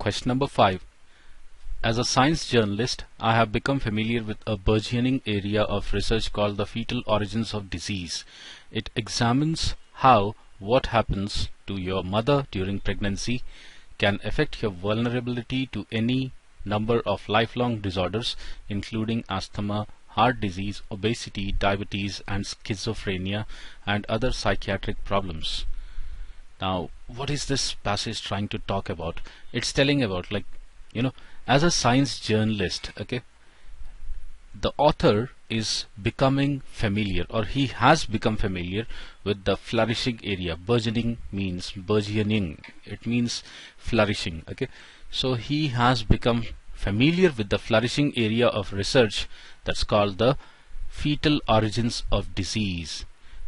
Question number 5. As a science journalist, I have become familiar with a burgeoning area of research called the fetal origins of disease. It examines how what happens to your mother during pregnancy can affect your vulnerability to any number of lifelong disorders, including asthma, heart disease, obesity, diabetes, and schizophrenia, and other psychiatric problems. Now, what is this passage trying to talk about? It's telling about, like, as a science journalist, okay, the author is becoming familiar, or he has become familiar with the flourishing area. Burgeoning means burgeoning. It means flourishing, okay. So he has become familiar with the flourishing area of research that's called the fetal origins of disease.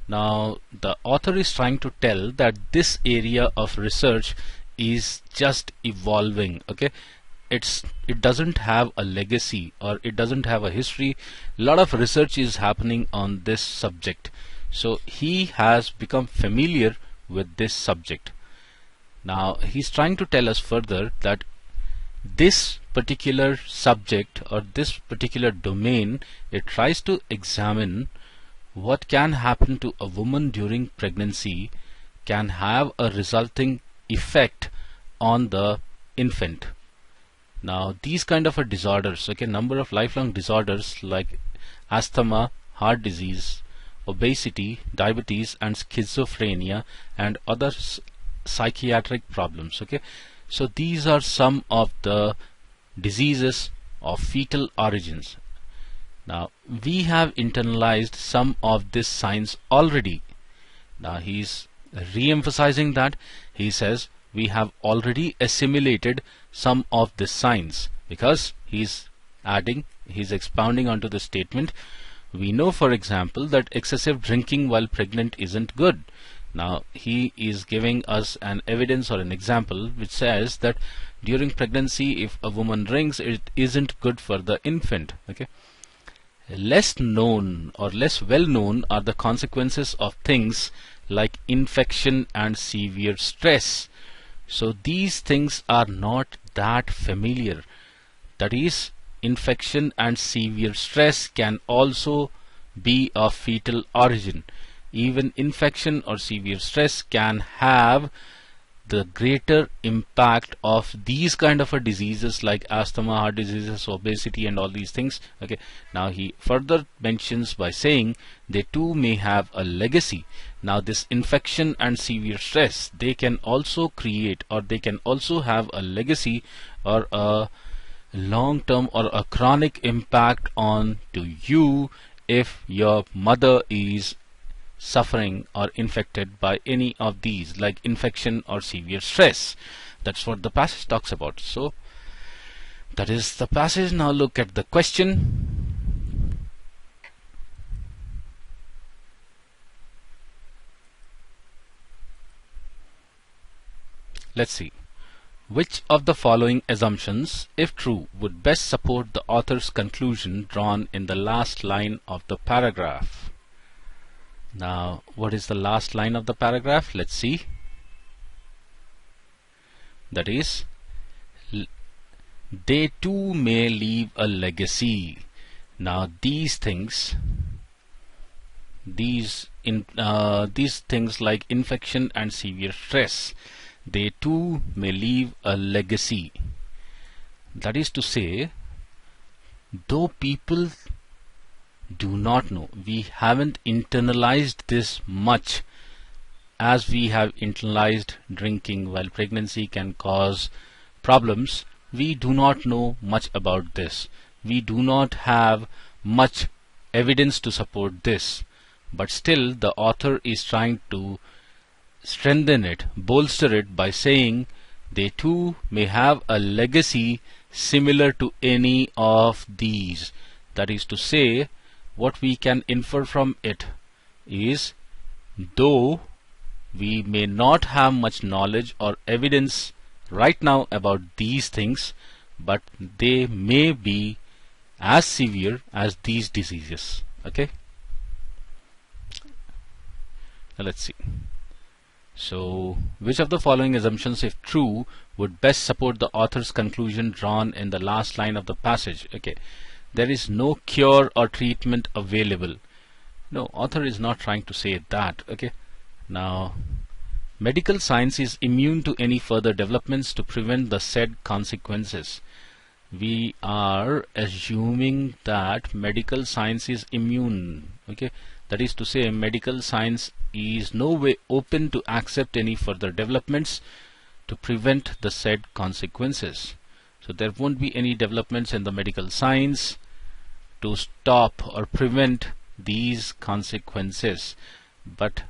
Now, the author is trying to tell that this area of research is just evolving, okay. It doesn't have a legacy, or it doesn't have a history. A lot of research is happening on this subject, so he has become familiar with this subject. Now he's trying to tell us further that this particular subject, or this particular domain, it tries to examine what can happen to a woman during pregnancy, can have a resulting effect on the infant. Now these kind of disorders, okay, number of lifelong disorders like asthma, heart disease, obesity, diabetes, and schizophrenia, and other psychiatric problems, okay. So these are some of the diseases of fetal origins. Now we have internalized some of this science already. Now he's re-emphasizing that. He says we have already assimilated some of this science, because he's expounding onto the statement. We know, for example, that excessive drinking while pregnant isn't good. Now he is giving us an evidence or an example which says that during pregnancy, if a woman drinks, it isn't good for the infant, okay. Less known or less well known are the consequences of things like infection and severe stress. So these things are not that familiar. That is, infection and severe stress can also be of fetal origin. Even infection or severe stress can have the greater impact of these kind of diseases like asthma, heart diseases, obesity, and all these things, okay. Now he further mentions by saying they too may have a legacy. Now this infection and severe stress, they can also create, or they can also have a legacy or a long-term or a chronic impact on to you if your mother is suffering or infected by any of these, like infection or severe stress. That's what the passage talks about. So that is the passage. Now look at the question. Let's see. Which of the following assumptions, if true, would best support the author's conclusion drawn in the last line of the paragraph? Now, what is the last line of the paragraph? Let's see. That is, they too may leave a legacy. Now, these things, these things like infection and severe stress, they too may leave a legacy. That is to say, though people do not know, we haven't internalized this much as we have internalized drinking while pregnancy can cause problems. We do not know much about this. We do not have much evidence to support this, but still the author is trying to strengthen it, bolster it by saying they too may have a legacy similar to any of these. That is to say, what we can infer from it is, though we may not have much knowledge or evidence right now about these things, but they may be as severe as these diseases, okay. Now let's see. So, which of the following assumptions, if true, would best support the author's conclusion drawn in the last line of the passage? Okay, there is no cure or treatment available. No, author is not trying to say that. Okay, now medical science is immune to any further developments to prevent the said consequences. We are assuming that medical science is immune. Okay, that is to say, medical science is no way open to accept any further developments to prevent the said consequences. So there won't be any developments in the medical science to stop or prevent these consequences. But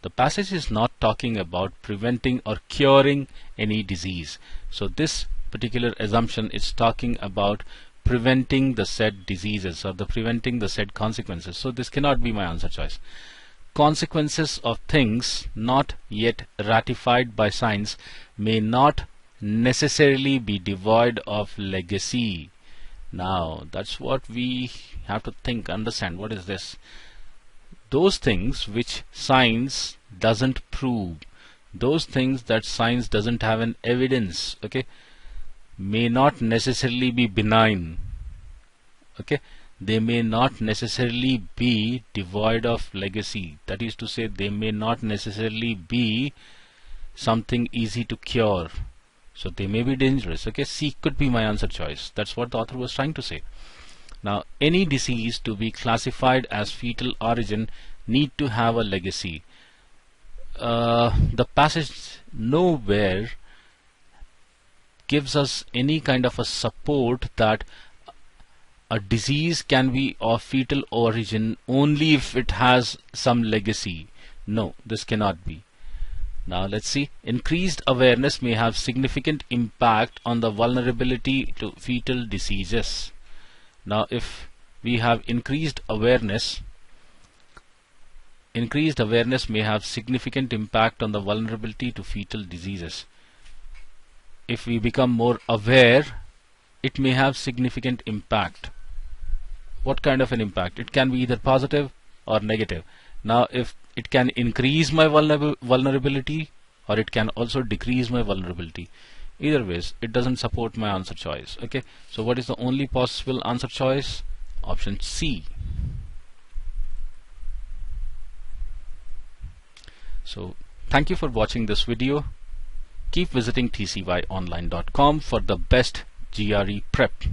the passage is not talking about preventing or curing any disease. So this particular assumption is talking about preventing the said diseases or preventing the said consequences. So this cannot be my answer choice. Consequences of things not yet ratified by science may not necessarily be devoid of legacy. Now that's what we have to think, understand. What is this? Those things which science doesn't prove, those things that science doesn't have an evidence, okay, may not necessarily be benign. Okay, they may not necessarily be devoid of legacy. That is to say, they may not necessarily be something easy to cure. So they may be dangerous. Okay, C could be my answer choice. That's what the author was trying to say. Now, any disease to be classified as fetal origin need to have a legacy. The passage nowhere gives us any kind of a support that a disease can be of fetal origin only if it has some legacy. No, this cannot be. Now let's see. Increased awareness may have significant impact on the vulnerability to fetal diseases. Now if we have increased awareness may have significant impact on the vulnerability to fetal diseases. If we become more aware, it may have significant impact. What kind of an impact? It can be either positive or negative. Now if it can increase my vulnerability, or it can also decrease my vulnerability, either ways it doesn't support my answer choice. Okay, so what is the only possible answer choice? Option C. So thank you for watching this video. Keep visiting tcyonline.com for the best GRE prep.